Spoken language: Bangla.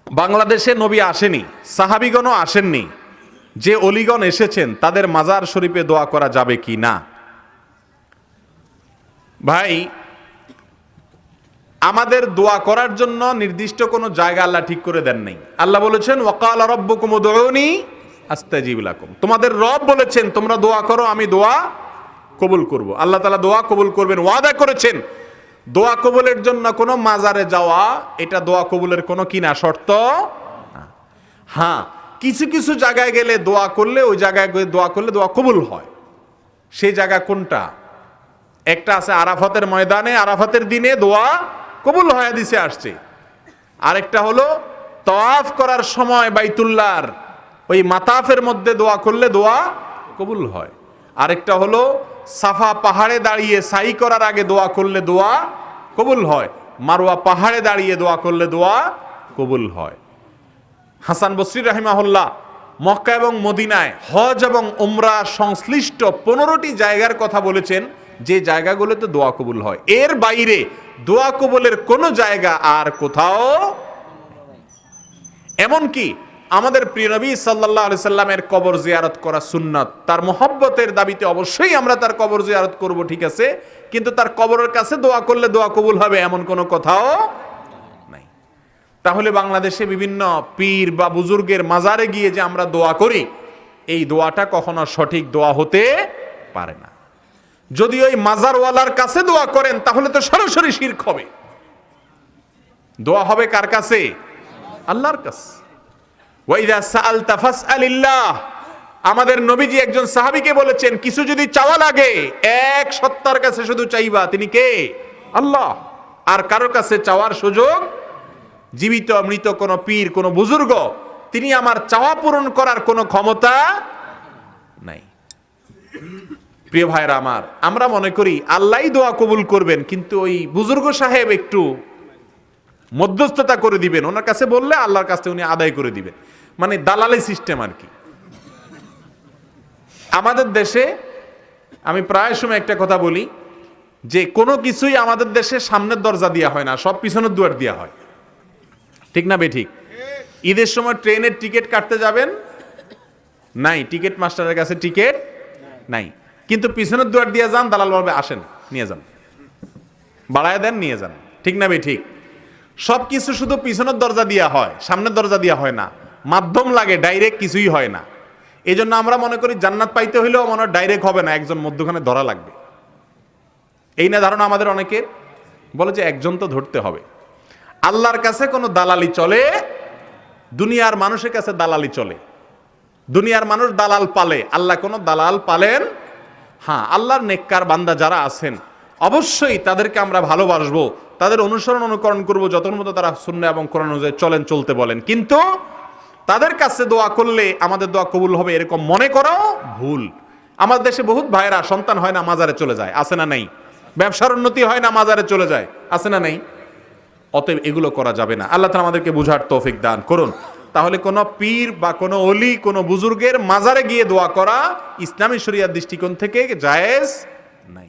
বাংলাদেশে নবী আসেনি, সাহাবিগণও আসেননি, যে অলিগণ এসেছেন তাদের মাজার শরীফে দোয়া করা যাবে কি না? ভাই, আমাদের দোয়া করার জন্য নির্দিষ্ট কোনো জায়গা আল্লাহ ঠিক করে দেন নাই। আল্লাহ বলেছেন ওয়াকালা রাব্বুকুম উদউনি আস্তাজিব লাকুম, তোমাদের রব বলেছেন তোমরা দোয়া করো, আমি দোয়া কবুল করব। আল্লাহ তাআলা দোয়া কবুল করবেন, ওয়াদা করেছেন। দোয়া কবুলের জন্য কোনো মাজারে যাওয়া এটা দোয়া কবুলের কোনো কিনা শর্ত না। হ্যাঁ, কিছু কিছু জায়গায় গেলে দোয়া করলে, ওই জায়গায় দোয়া করলে দোয়া কবুল হয়। সেই জায়গা কোনটা? একটা আছে আরাফাতের ময়দানে, আরাফাতের দিনে দোয়া কবুল হয়, হাদিসে আসছে। আরেকটা হলো তাওয়াফ করার সময় বাইতুল্লাহর ওই মাতাফের মধ্যে দোয়া করলে দোয়া কবুল হয়। আরেকটা হলো সাফা পাহাড়ে দাঁড়িয়ে সাই করার আগে দোয়া করলে দোয়া কবুল হয়। মারওয়া পাহাড়ে দাঁড়িয়ে দোয়া করলে দোয়া কবুল হয়। হাসান বসরি রাহিমাহুল্লাহ মক্কা এবং মদিনায় হজ এবং উমরা সংশ্লিষ্ট 15টি জায়গার কথা বলেছেন, যে জায়গাগুলোতে দোয়া কবুল হয়। এর বাইরে দোয়া কবুলের কোনো জায়গা আর কোথাও। এমনকি আমাদের প্রিয় নবী সাল্লাল্লাহু আলাইহি সাল্লামের কবর জিয়ারত করা সুন্নাত। তার মহব্বতের দাবিতে অবশ্যই আমরা তার কবর জিয়ারত করব, ঠিক আছে, কিন্তু তার কবরের কাছে দোয়া করলে দোয়া কবুল হবে এমন কোনো কথাও নাই। তাহলে বাংলাদেশে বিভিন্ন পীর বা বুজুর্গের মাজারে গিয়ে যে আমরা দোয়া করি, এই দোয়াটা কখনো সঠিক দোয়া হতে পারে না। যদি ওই মাজারওয়ালার কাছে দোয়া করেন তাহলে তো সরাসরি শিরক হবে। দোয়া হবে কার কাছে? আল্লাহর কাছে। ওয়াইদা সাআলতা ফাসআলিল্লাহ, আমাদের নবীজি একজন সাহাবীকে বলেছেন, কিছু যদি চাওয়া লাগে এক সত্তার কাছে শুধু চাইবা, তিনি কে? আল্লাহ। আর কারোর কাছে চাওয়ার সুযোগ, জীবিত মৃত কোন পীর কোন বুজুর্গ, তিনি আমার চাওয়া পূরণ করার কোনো ক্ষমতা নাই। প্রিয় ভাইরা আমার, আমরা মনে করি আল্লাহই দোয়া কবুল করবেন, কিন্তু ওই বুজুর্গ সাহেব একটু মধ্যস্থতা করে দিবেন, ওনার কাছে বললে আল্লাহর কাছে উনি আদায় করে দিবেন, মানে দালালি সিস্টেম আর কি। আমাদের দেশে আমি প্রায় সময় একটা কথা বলি যে কোনো কিছুই আমাদের দেশে সামনের দরজা দেওয়া হয় না, সব পিছনের দুয়ার দেওয়া হয়, ঠিক না বেঠিক? ঈদের সময় ট্রেনের টিকিট কাটতে যাবেন, নাই, টিকিট মাস্টারের কাছে টিকিট নাই, কিন্তু পিছনের দুয়ার দিয়ে যান, দালাল বলবে আসেন নিয়ে যান, বাড়ায় দেন নিয়ে যান, ঠিক না বেঠিক? সবকিছু শুধু পিছনের দরজা দেওয়া হয়, সামনের দরজা দেওয়া হয় না, মাধ্যম লাগে, ডাইরেক্ট কিছুই হয় না। এই জন্য আমরা মনে করি জান্নাত পাইতে হইলেও মনে হয় ডাইরেক্ট হবে না, একজন মধ্যখানে ধরা লাগবে। এই না ধারণা আমাদের অনেকের, বলে যে একজন তো ধরতে হবে। আল্লাহর কাছে কোনো দালালি চলে? দুনিয়ার মানুষের কাছে দালালি চলে, দুনিয়ার মানুষ দালাল পালে, আল্লাহ কোনো দালাল পালেন? হ্যাঁ, আল্লাহর নেককার বান্দা যারা আছেন অবশ্যই তাদেরকে আমরা ভালোবাসবো, তাদের অনুসরণ অনুকরণ করবো যতক্ষণ মতো তারা সুন্নাহ এবং কোরআন অনুযায়ী চলেন, চলতে বলেন। কিন্তু তাদের কাছে দোয়া করলে আমাদের দোয়া কবুল হবে এরকম মনে করো ভুল। আমাদের দেশে বহুত ভাইয়েরা সন্তান হয় না মাজারে চলে যায়, আছে না নাই? ব্যবসার উন্নতি হয় না মাজারে চলে যায়, আছে না নাই? অতএব এগুলো করা যাবে না। আল্লাহ তাআলা আমাদেরকে বুঝার তৌফিক দান করুন। তাহলে কোনো পীর বা কোনো ওলি, কোনো বুজুর্গের মাজারে গিয়ে দোয়া করা ইসলামী শরিয়ার দৃষ্টিকোণ থেকে জায়েজ নাই।